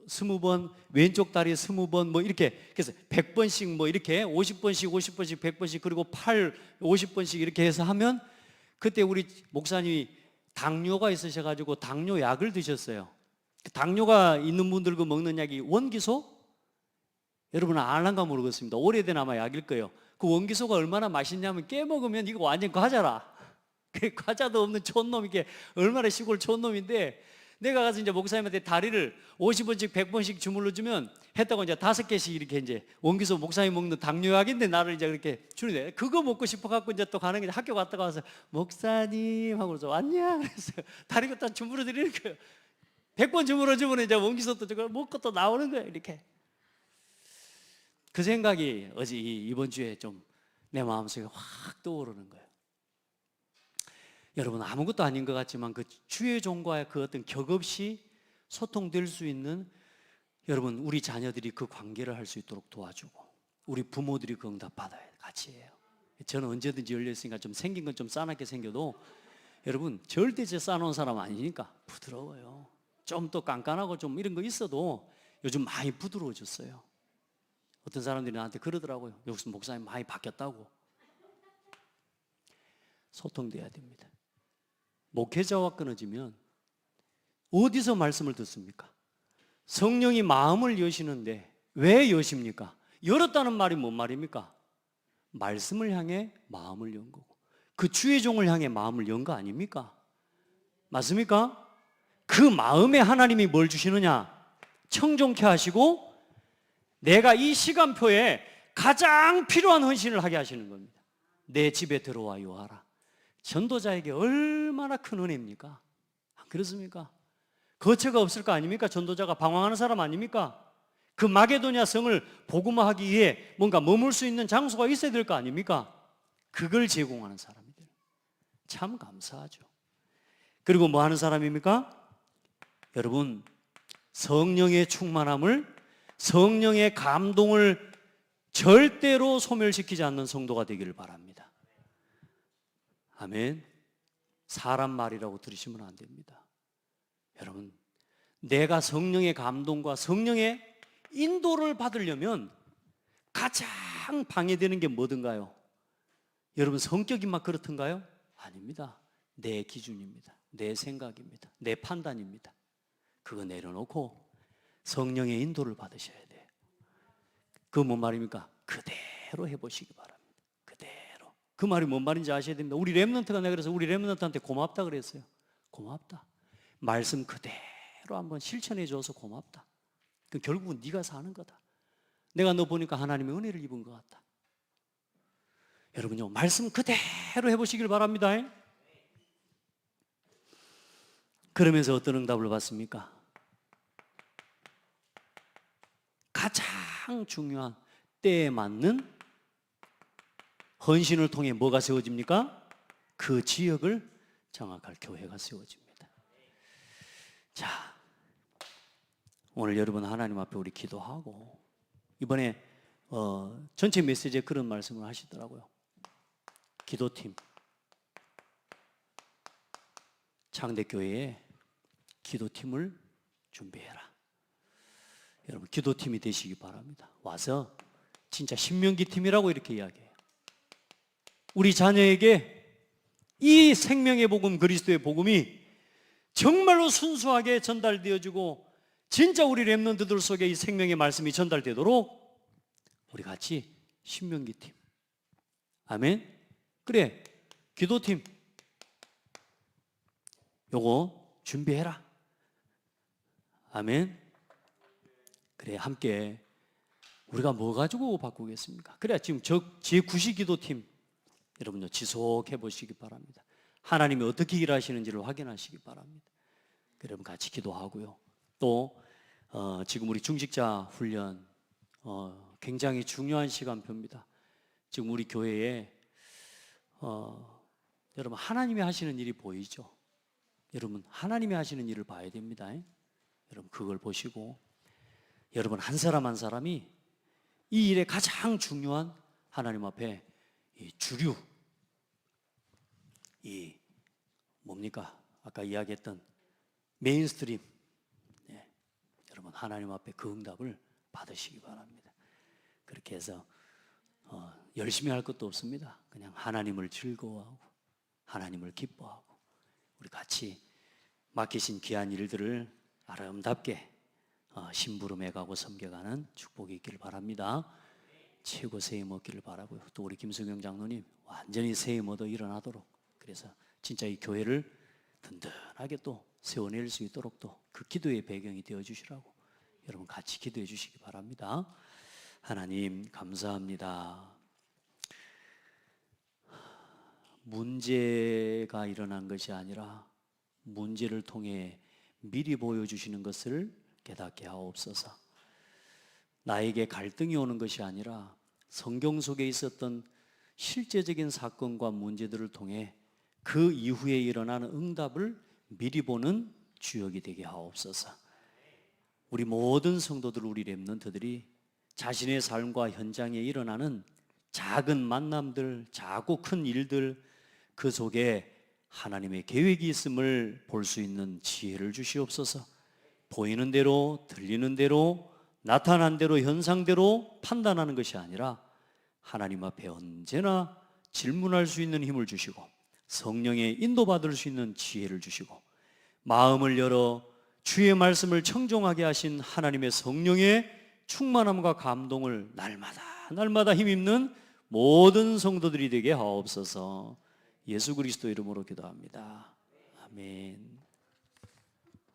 20번, 왼쪽 다리 20번 뭐 이렇게, 그래서 100번씩 뭐 이렇게 50번씩 100번씩 그리고 팔 50번씩 이렇게 해서 하면, 그때 우리 목사님이 당뇨가 있으셔가지고 당뇨 약을 드셨어요. 당뇨가 있는 분들고 먹는 약이 원기소? 여러분은 알란가 모르겠습니다. 오래된 아마 약일 거예요. 그 원기소가 얼마나 맛있냐면 깨먹으면 이거 완전 과자라. 그 과자도 없는 촌놈, 이게 얼마나 시골 촌놈인데, 내가 가서 이제 목사님한테 다리를 50원씩 100번씩 주물러 주면 했다고 이제 5개씩 이렇게 이제 원기소 목사님 먹는 당뇨약인데 나를 이제 그렇게 주는데 그거 먹고 싶어 갖고 이제 또 가는 게 학교 갔다가 와서 목사님 하고 그래서 왔냐? 그래서 다리 갖다 주물러 드리는 거예요. 100번 주물러 주면 이제 원기소 또 저걸 먹고 또 나오는 거예요. 이렇게. 그 생각이 어제 이번 주에 좀 내 마음속에 확 떠오르는 거예요. 여러분 아무것도 아닌 것 같지만 그 주의 종과의 그 어떤 격없이 소통될 수 있는 여러분 우리 자녀들이 그 관계를 할 수 있도록 도와주고 우리 부모들이 그 응답 받아야 같이 해요. 저는 언제든지 열려있으니까 좀 생긴 건 좀 싸납게 생겨도 여러분 절대 제 싸놓은 사람 아니니까 부드러워요. 좀 또 깐깐하고 좀 이런 거 있어도 요즘 많이 부드러워졌어요. 어떤 사람들이 나한테 그러더라고요. 여기서 목사님 많이 바뀌었다고. 소통돼야 됩니다. 목회자와 끊어지면 어디서 말씀을 듣습니까? 성령이 마음을 여시는데 왜 여십니까? 열었다는 말이 뭔 말입니까? 말씀을 향해 마음을 연 거고 그 주의 종을 향해 마음을 연 거 아닙니까? 맞습니까? 그 마음에 하나님이 뭘 주시느냐? 청종케 하시고 내가 이 시간표에 가장 필요한 헌신을 하게 하시는 겁니다. 내 집에 들어와 요하라. 전도자에게 얼마나 큰 은혜입니까? 안 그렇습니까? 거처가 없을 거 아닙니까? 전도자가 방황하는 사람 아닙니까? 그 마게도냐 성을 복음화하기 위해 뭔가 머물 수 있는 장소가 있어야 될 거 아닙니까? 그걸 제공하는 사람이들. 참 감사하죠. 그리고 뭐 하는 사람입니까? 여러분 성령의 충만함을 성령의 감동을 절대로 소멸시키지 않는 성도가 되기를 바랍니다. 아멘. 사람 말이라고 들으시면 안 됩니다. 여러분 내가 성령의 감동과 성령의 인도를 받으려면 가장 방해되는 게 뭐든가요? 여러분 성격이 막 그렇던가요? 아닙니다. 내 기준입니다. 내 생각입니다. 내 판단입니다. 그거 내려놓고 성령의 인도를 받으셔야 돼요. 그거 뭔 말입니까? 그대로 해보시기 바랍니다. 그대로. 그 말이 뭔 말인지 아셔야 됩니다. 우리 렘넌트가 내가 그래서 우리 렘넌트한테 고맙다 그랬어요. 고맙다. 말씀 그대로 한번 실천해 줘서 고맙다. 그 결국은 네가 사는 거다. 내가 너 보니까 하나님의 은혜를 입은 것 같다. 여러분요 말씀 그대로 해보시길 바랍니다. 그러면서 어떤 응답을 받습니까? 가장 중요한 때에 맞는 헌신을 통해 뭐가 세워집니까? 그 지역을 장악할 교회가 세워집니다. 자, 오늘 여러분 하나님 앞에 우리 기도하고 이번에 전체 메시지에 그런 말씀을 하시더라고요. 기도팀 창대교회에 기도팀을 준비해라. 여러분 기도팀이 되시기 바랍니다. 와서 진짜 신명기 팀이라고 이렇게 이야기해요. 우리 자녀에게 이 생명의 복음 그리스도의 복음이 정말로 순수하게 전달되어지고 진짜 우리 렘넌트들 속에 이 생명의 말씀이 전달되도록 우리 같이 신명기 팀 아멘. 그래 기도팀 요거 준비해라. 아멘. 그래 함께 우리가 뭐 가지고 바꾸겠습니까? 그래 지금 제9시 기도팀 여러분요 지속해 보시기 바랍니다. 하나님이 어떻게 일하시는지를 확인하시기 바랍니다. 여러분 같이 기도하고요. 또 지금 우리 중직자 훈련 굉장히 중요한 시간표입니다. 지금 우리 교회에 여러분 하나님이 하시는 일이 보이죠? 여러분 하나님이 하시는 일을 봐야 됩니다. 여러분 그걸 보시고 여러분 한 사람 한 사람이 이 일에 가장 중요한 하나님 앞에 이 주류 이 뭡니까? 아까 이야기했던 메인스트림 여러분 하나님 앞에 그 응답을 받으시기 바랍니다. 그렇게 해서 열심히 할 것도 없습니다. 그냥 하나님을 즐거워하고 하나님을 기뻐하고 우리 같이 맡기신 귀한 일들을 아름답게 심부름해 가고 섬겨가는 축복이 있기를 바랍니다. 최고 세임 얻기를 바라고요. 또 우리 김수경 장로님 완전히 세임 얻어 일어나도록 그래서 진짜 이 교회를 든든하게 또 세워낼 수 있도록 또 그 기도의 배경이 되어 주시라고 여러분 같이 기도해 주시기 바랍니다. 하나님 감사합니다. 문제가 일어난 것이 아니라 문제를 통해 미리 보여주시는 것을 깨닫게 하옵소서. 나에게 갈등이 오는 것이 아니라 성경 속에 있었던 실제적인 사건과 문제들을 통해 그 이후에 일어나는 응답을 미리 보는 주역이 되게 하옵소서. 우리 모든 성도들, 우리 렘넌트들이 자신의 삶과 현장에 일어나는 작은 만남들, 작고 큰 일들, 그 속에 하나님의 계획이 있음을 볼 수 있는 지혜를 주시옵소서. 보이는 대로, 들리는 대로, 나타난 대로, 현상대로 판단하는 것이 아니라 하나님 앞에 언제나 질문할 수 있는 힘을 주시고 성령의 인도받을 수 있는 지혜를 주시고 마음을 열어 주의 말씀을 청종하게 하신 하나님의 성령의 충만함과 감동을 날마다 힘입는 모든 성도들이 되게 하옵소서. 예수 그리스도 이름으로 기도합니다. 아멘.